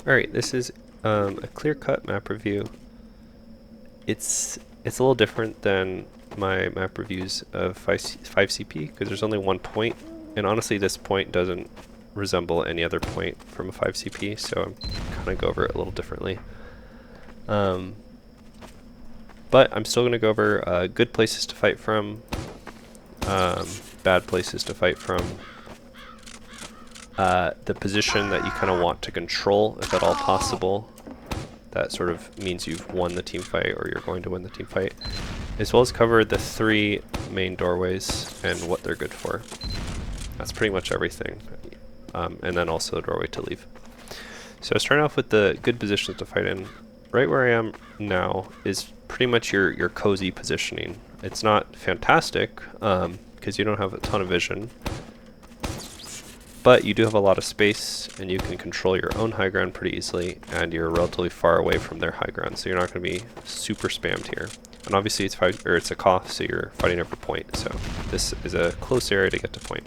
Alright, this is a clear-cut map review. It's a little different than my map reviews of 5CP because there's only one point, and honestly this point doesn't resemble any other point from a 5CP, so I'm kind of go over it a little differently. But I'm still going to go over good places to fight from, bad places to fight from, the position that you kind of want to control if at all possible. That sort of means you've won the team fight or you're going to win the team fight, as well as cover the 3 main doorways and what they're good for. That's pretty much everything, and then also the doorway to leave. So starting off with the good positions to fight in, right where I am now is pretty much your cozy positioning. It's not fantastic because you don't have a ton of vision, but you do have a lot of space and you can control your own high ground pretty easily, and you're relatively far away from their high ground, so you're not going to be super spammed here. And obviously it's a cost, so you're fighting over point, so this is a close area to get to point.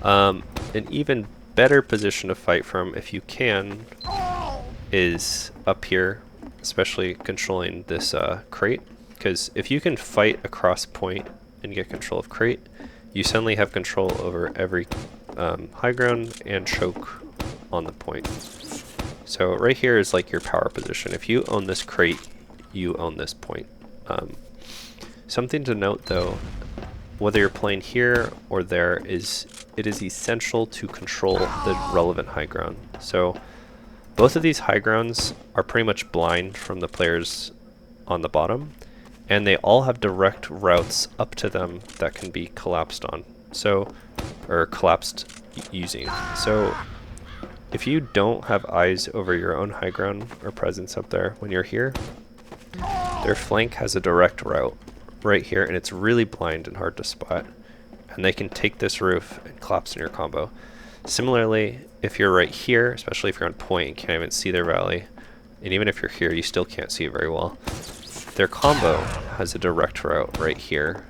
An even better position to fight from, if you can, is up here, especially controlling this crate, because if you can fight across point and get control of crate, you suddenly have control over every high ground and choke on the point. So right here is like your power position. If you own this crate, you own this point. Something to note though, whether you're playing here or there, is it is essential to control the relevant high ground. So both of these high grounds are pretty much blind from the players on the bottom, and they all have direct routes up to them that can be collapsed on. So, or collapsed using. So if you don't have eyes over your own high ground or presence up there when you're here, their flank has a direct route right here, and it's really blind and hard to spot. And they can take this roof and collapse in your combo. Similarly, if you're right here, especially if you're on point, you can't even see their valley, and even if you're here, you still can't see it very well. Their combo has a direct route right here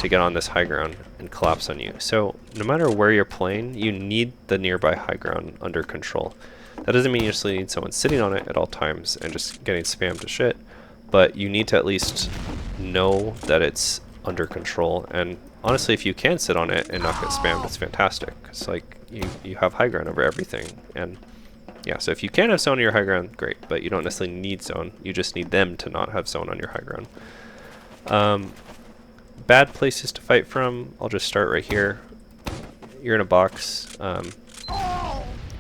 to get on this high ground and collapse on you. So no matter where you're playing, you need the nearby high ground under control. That doesn't mean you just need someone sitting on it at all times and just getting spammed to shit, but you need to at least know that it's under control. And honestly, if you can sit on it and not get spammed, it's fantastic. It's like you have high ground over everything. And yeah, so if you can have zone on your high ground, great, but you don't necessarily need zone. You just need them to not have zone on your high ground. Bad places to fight from, I'll just start right here. You're in a box.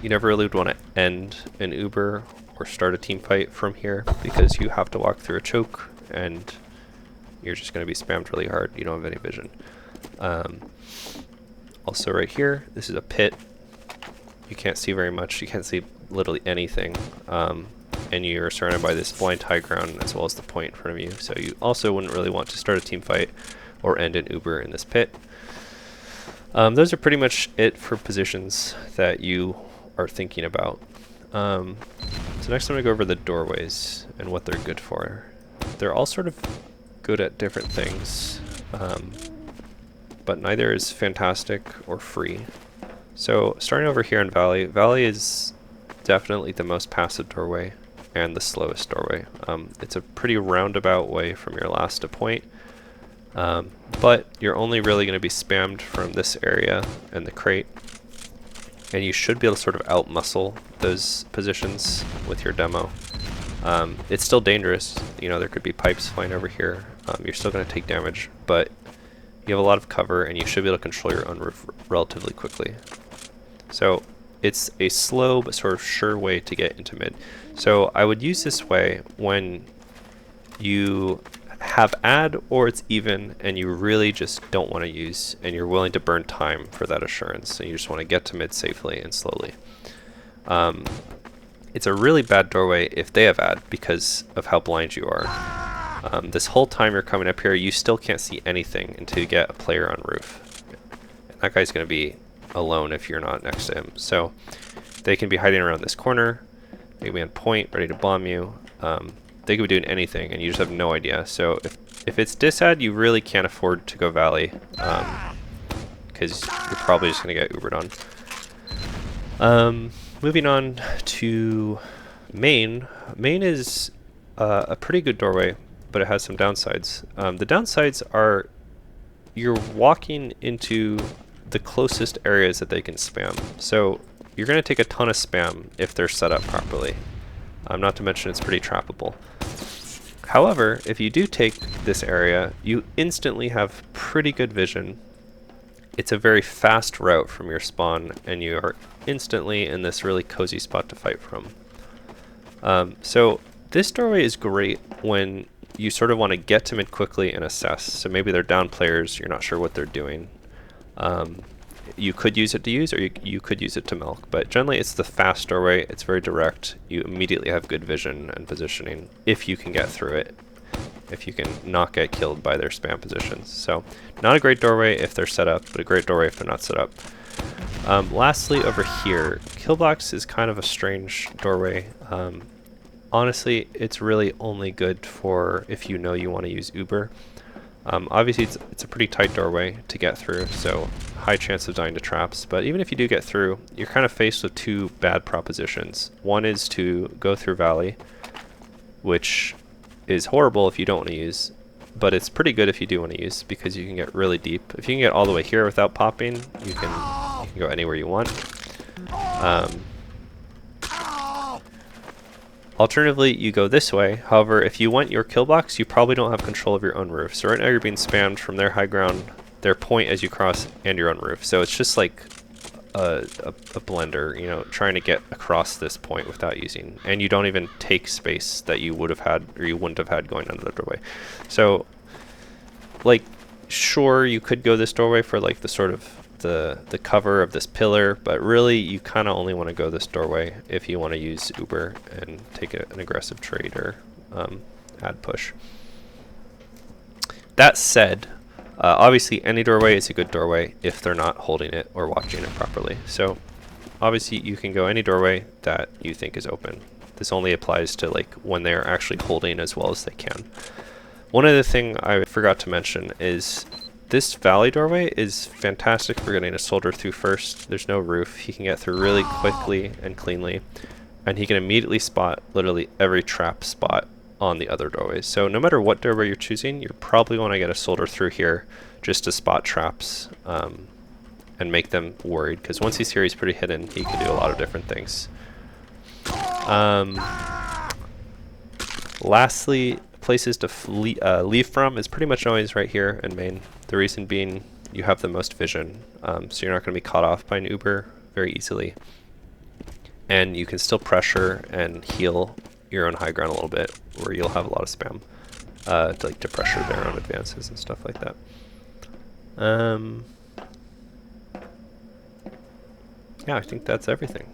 You never really would want to end an Uber or start a team fight from here, because you have to walk through a choke and you're just going to be spammed really hard. You don't have any vision. Also right here, this is a pit. You can't see very much. You can't see literally anything. And you're surrounded by this blind high ground as well as the point in front of you. So you also wouldn't really want to start a team fight or end an Uber in this pit. Those are pretty much it for positions that you are thinking about. So next I'm going to go over the doorways and what they're good for. They're all sort of good at different things, but neither is fantastic or free. So starting over here in Valley, Valley is definitely the most passive doorway and the slowest doorway. It's a pretty roundabout way from your last to point, but you're only really going to be spammed from this area and the crate, and you should be able to sort of out-muscle those positions with your demo. It's still dangerous, you know, there could be pipes flying over here. You're still going to take damage, but you have a lot of cover and you should be able to control your own roof relatively quickly. So it's a slow but sort of sure way to get into mid. So I would use this way when you have ad or it's even and you really just don't want to use, and you're willing to burn time for that assurance, and you just want to get to mid safely and slowly. It's a really bad doorway if they have ad because of how blind you are. This whole time you're coming up here, you still can't see anything until you get a player on roof. And that guy's going to be alone if you're not next to him. So they can be hiding around this corner, they can be on point, ready to bomb you. They could be doing anything and you just have no idea. So if it's disad, you really can't afford to go Valley, because you're probably just going to get Ubered on. Moving on to main. Main is a pretty good doorway, but it has some downsides. The downsides are you're walking into the closest areas that they can spam. So you're going to take a ton of spam if they're set up properly. Not to mention it's pretty trappable. However, if you do take this area, you instantly have pretty good vision. It's a very fast route from your spawn, and you are instantly in this really cozy spot to fight from. So this doorway is great when you sort of want to get to mid quickly and assess. So maybe they're down players, you're not sure what they're doing. You could use it to use, or you could use it to milk, but generally it's the fast doorway, it's very direct, you immediately have good vision and positioning if you can get through it, if you can not get killed by their spam positions. So not a great doorway if they're set up, but a great doorway if they're not set up. Lastly, over here, Killbox is kind of a strange doorway. Honestly, it's really only good for if you know you want to use Uber. Obviously, it's a pretty tight doorway to get through, so high chance of dying to traps. But even if you do get through, you're kind of faced with two bad propositions. One is to go through Valley, which is horrible if you don't want to use, but it's pretty good if you do want to use, because you can get really deep. If you can get all the way here without popping, you can go anywhere you want. Alternatively, you go this way. However, if you want your kill box, you probably don't have control of your own roof. So right now you're being spammed from their high ground, their point as you cross, and your own roof. So it's just like a blender, you know, trying to get across this point without using. And you don't even take space that you would have had, or you wouldn't have had going under the doorway. So, like, sure, you could go this doorway for like the sort of the cover of this pillar, but really you kind of only want to go this doorway if you want to use Uber and take an aggressive trade or ad push. That said, obviously any doorway is a good doorway if they're not holding it or watching it properly. So obviously you can go any doorway that you think is open. This only applies to like when they're actually holding as well as they can. One other thing I forgot to mention is this valley doorway is fantastic for getting a soldier through first. There's no roof. He can get through really quickly and cleanly, and he can immediately spot literally every trap spot on the other doorways. So no matter what doorway you're choosing, you probably want to get a soldier through here just to spot traps and make them worried, because once he's here, he's pretty hidden. He can do a lot of different things. Lastly, places to leave from is pretty much always right here in main. The reason being you have the most vision, so you're not going to be caught off by an Uber very easily. And you can still pressure and heal your own high ground a little bit, where you'll have a lot of spam to pressure their own advances and stuff like that. Yeah, I think that's everything.